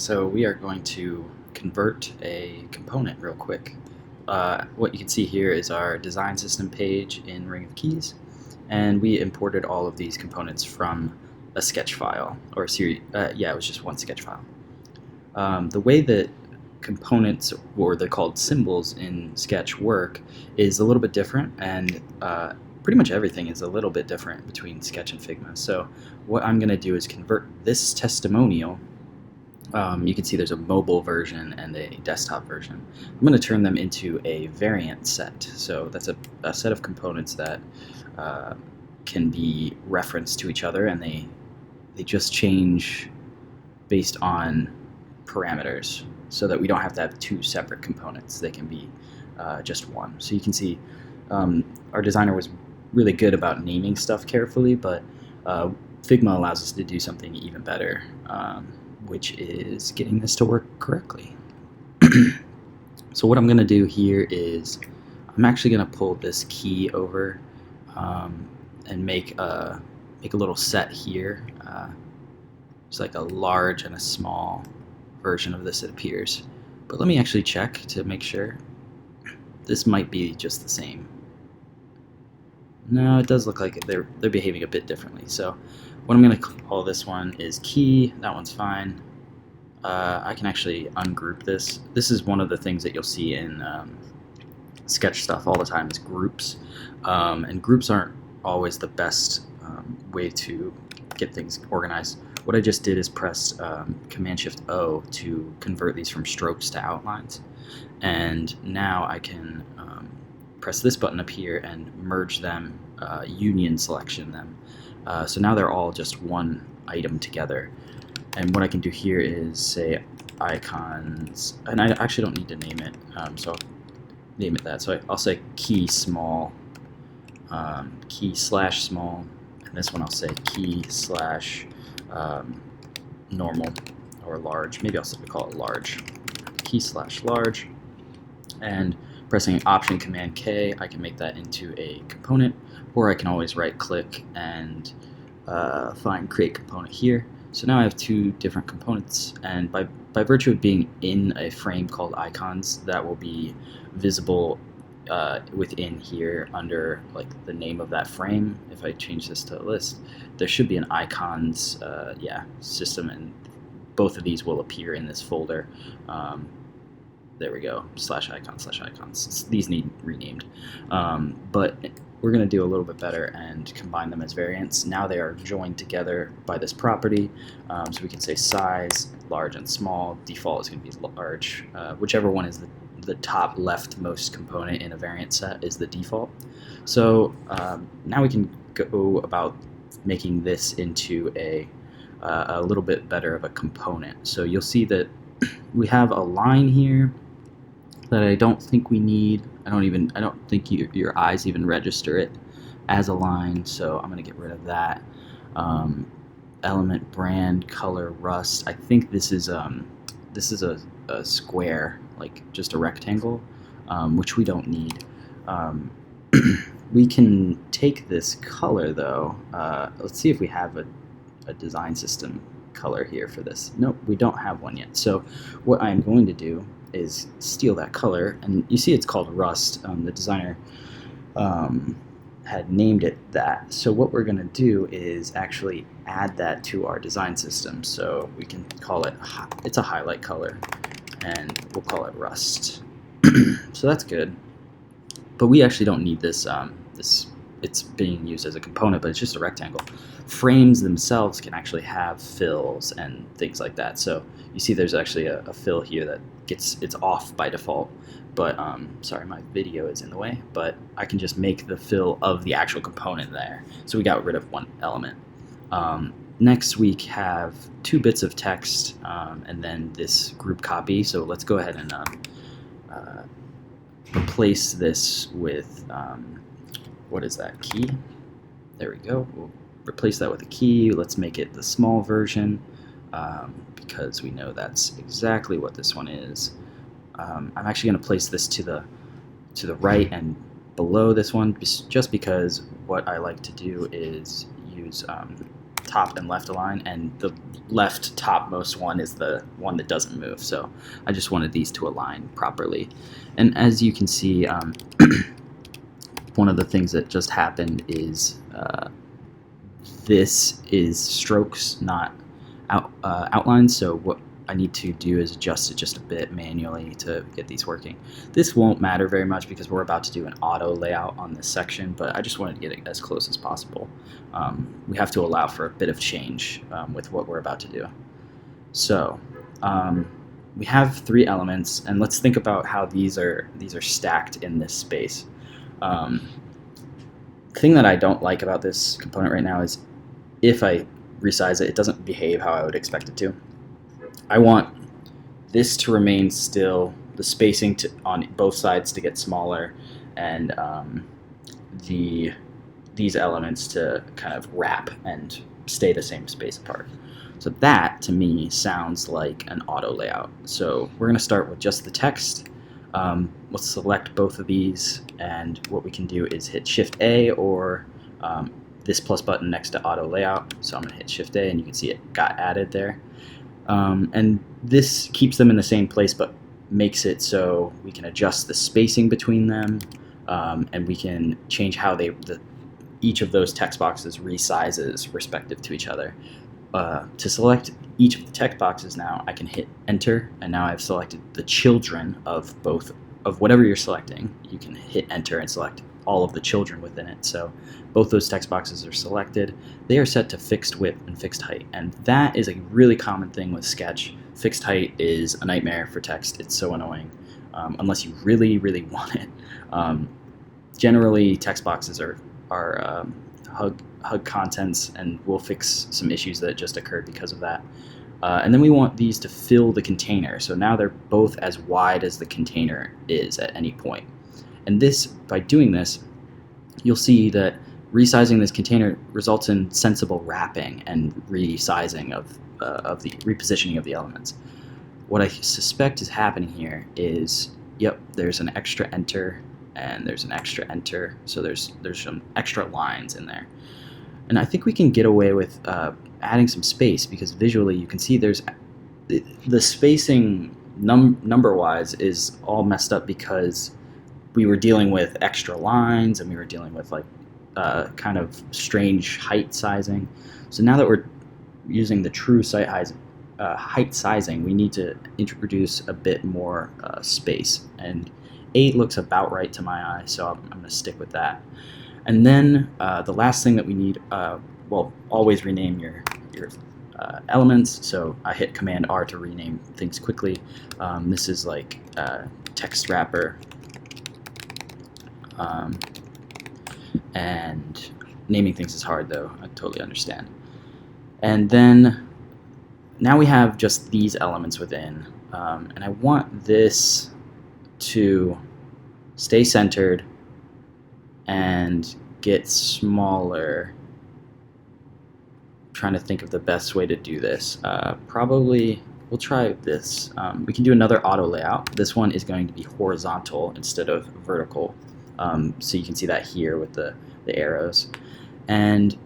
So we are going to convert a component real quick. What you can see here is our design system page in Ring of Keys, and we imported all of these components from a sketch file, or a series. Yeah, it was just one sketch file. The way that components, or they're called symbols in Sketch, work is a little bit different, and pretty much everything is a little bit different between Sketch and Figma. So what I'm going to do is convert this testimonial. You can see there's a mobile version and a desktop version. I'm going to turn them into a variant set. So that's a set of components that can be referenced to each other, and they just change based on parameters, so that we don't have to have two separate components. They can be just one. So you can see our designer was really good about naming stuff carefully, but Figma allows us to do something even better, which is getting this to work correctly. So what I'm going to do here is I'm actually going to pull this key over and make a little set here. It's like a large and a small version of this, it appears. But let me actually check to make sure. This might be just the same. No, it does look like they're behaving a bit differently. So what I'm going to call this one is key. That one's fine. I can actually ungroup this. This is one of the things that you'll see in Sketch stuff all the time is groups. And groups aren't always the best way to get things organized. What I just did is press Command-Shift-O to convert these from strokes to outlines. And now I can press this button up here and merge them, union selection them. So now they're all just one item together. And what I can do here is say icons, and I actually don't need to name it, so I'll name it that. So I'll say key small, key slash small, and this one I'll say key slash normal or large. Maybe I'll simply call it large. Key slash large, and pressing Option Command K, I can make that into a component, or I can always right click and find create component here. So now I have two different components, and by virtue of being in a frame called icons, that will be visible within here under like the name of that frame. If I change this to a list, there should be an icons system, and both of these will appear in this folder. There we go, /icons/icons. These need renamed, but we're going to do a little bit better and combine them as variants. Now they are joined together by this property, so we can say size, large and small. Default is going to be large. Whichever one is the top leftmost component in a variant set is the default. So now we can go about making this into a little bit better of a component. So you'll see that we have a line here that I don't think we need. I don't think your eyes even register it as a line, so I'm going to get rid of that. Element, brand, color, rust. I think this is a square, like just a rectangle, which we don't need. We can take this color though. Let's see if we have a design system color here for this. Nope, we don't have one yet. So what I'm going to do is steal that color, and you see it's called rust. The designer had named it that. So what we're going to do is actually add that to our design system. So we can call it, it's a highlight color, and we'll call it rust. So that's good. But we actually don't need this. It's being used as a component, but it's just a rectangle. Frames themselves can actually have fills and things like that. So you see there's actually a fill here that it's off by default. But sorry, my video is in the way, but I can just make the fill of the actual component there. So we got rid of one element. Next we have two bits of text, and then this group copy. So let's go ahead and replace this with what is that, key? There we go. We'll replace that with a key. Let's make it the small version, because we know that's exactly what this one is. I'm actually going to place this to the right and below this one, just because what I like to do is use top and left align, and the left topmost one is the one that doesn't move. So I just wanted these to align properly. And as you can see, one of the things that just happened is this is strokes, not outlines. So what I need to do is adjust it just a bit manually to get these working. This won't matter very much because we're about to do an auto layout on this section, but I just wanted to get it as close as possible. We have to allow for a bit of change with what we're about to do. So we have 3 elements, and let's think about how these are stacked in this space. The thing that I don't like about this component right now is if I resize it, it doesn't behave how I would expect it to. I want this to remain still, the spacing on both sides to get smaller, and these elements to kind of wrap and stay the same space apart. So that, to me, sounds like an auto layout. So we're going to start with just the text. Let's select both of these, and what we can do is hit Shift A or this plus button next to auto layout. So I'm going to hit Shift A, and you can see it got added there. And this keeps them in the same place, but makes it so we can adjust the spacing between them, and we can change how each of those text boxes resizes respective to each other. To select each of the text boxes now, I can hit Enter, and now I've selected the children of whatever you're selecting. You can hit Enter and select all of the children within it. So both those text boxes are selected. They are set to fixed width and fixed height, and that is a really common thing with Sketch. Fixed height is a nightmare for text. It's so annoying unless you really, really want it. Generally, text boxes are hug contents, and we'll fix some issues that just occurred because of that. And then we want these to fill the container. So now they're both as wide as the container is at any point. And this, by doing this, you'll see that resizing this container results in sensible wrapping and resizing of the repositioning of the elements. What I suspect is happening here is, yep, there's an extra enter and there's an extra enter, so there's some extra lines in there. And I think we can get away with adding some space, because visually you can see there's the spacing number-wise is all messed up because we were dealing with extra lines and we were dealing with like kind of strange height sizing. So now that we're using the true height sizing, we need to introduce a bit more space, and 8 looks about right to my eye, so I'm going to stick with that. And then the last thing that we need, well, always rename your elements. So I hit Command R to rename things quickly. This is like text wrapper, and naming things is hard though. I totally understand. And then now we have just these elements within, and I want this to stay centered and get smaller. I'm trying to think of the best way to do this. Probably we'll try this. We can do another auto layout. This one is going to be horizontal instead of vertical. So you can see that here with the arrows. And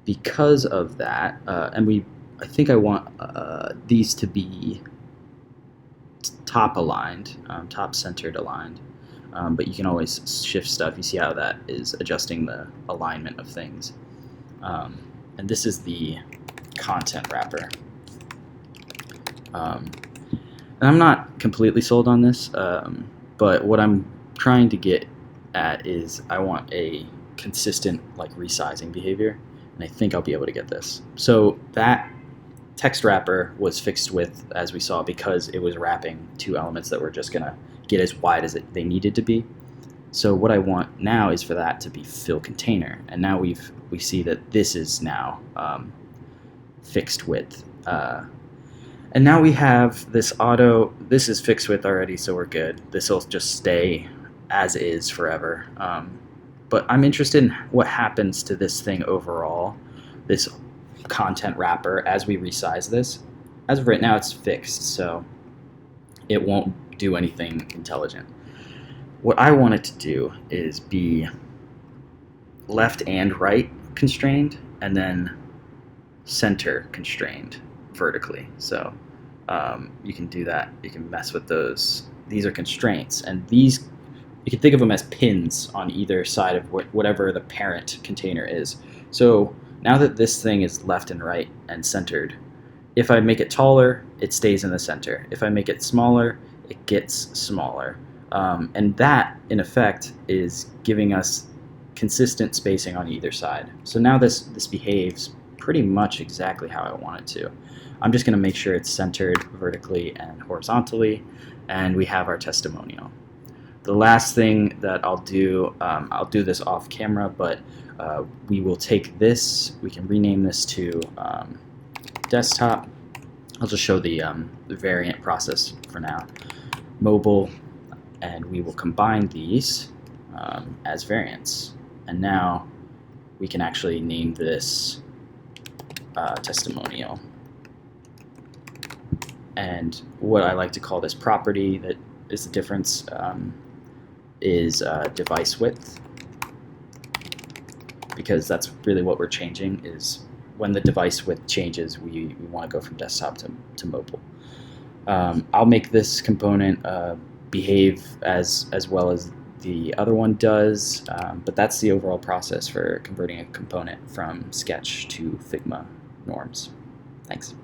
because of that, I think I want these to be top aligned, top centered aligned. But you can always shift stuff. You see how that is adjusting the alignment of things. And this is the content wrapper. And I'm not completely sold on this, but what I'm trying to get at is I want a consistent like resizing behavior, and I think I'll be able to get this. So that text wrapper was fixed width, as we saw, because it was wrapping 2 elements that were just gonna get as wide as they needed to be. So what I want now is for that to be fill container, and now we see that this is now fixed width. And now we have this auto. This is fixed width already, so we're good. This will just stay as is forever. But I'm interested in what happens to this thing overall, this content wrapper, as we resize this. As of right now, it's fixed, so it won't do anything intelligent. What I want it to do is be left and right constrained, and then center constrained vertically. So you can do that. You can mess with those. These are constraints, and these you can think of them as pins on either side of whatever the parent container is. So now that this thing is left and right and centered, if I make it taller, it stays in the center. If I make it smaller, it gets smaller. And that, in effect, is giving us consistent spacing on either side. So now this behaves pretty much exactly how I want it to. I'm just going to make sure it's centered vertically and horizontally, and we have our testimonial. The last thing that I'll do this off camera, but we will take this, we can rename this to desktop. I'll just show the variant process for now. Mobile, and we will combine these as variants. And now we can actually name this testimonial. And what I like to call this property that is the difference is device width, because that's really what we're changing. Is when the device width changes, we want to go from desktop to mobile. I'll make this component behave as well as the other one does, but that's the overall process for converting a component from Sketch to Figma norms. Thanks.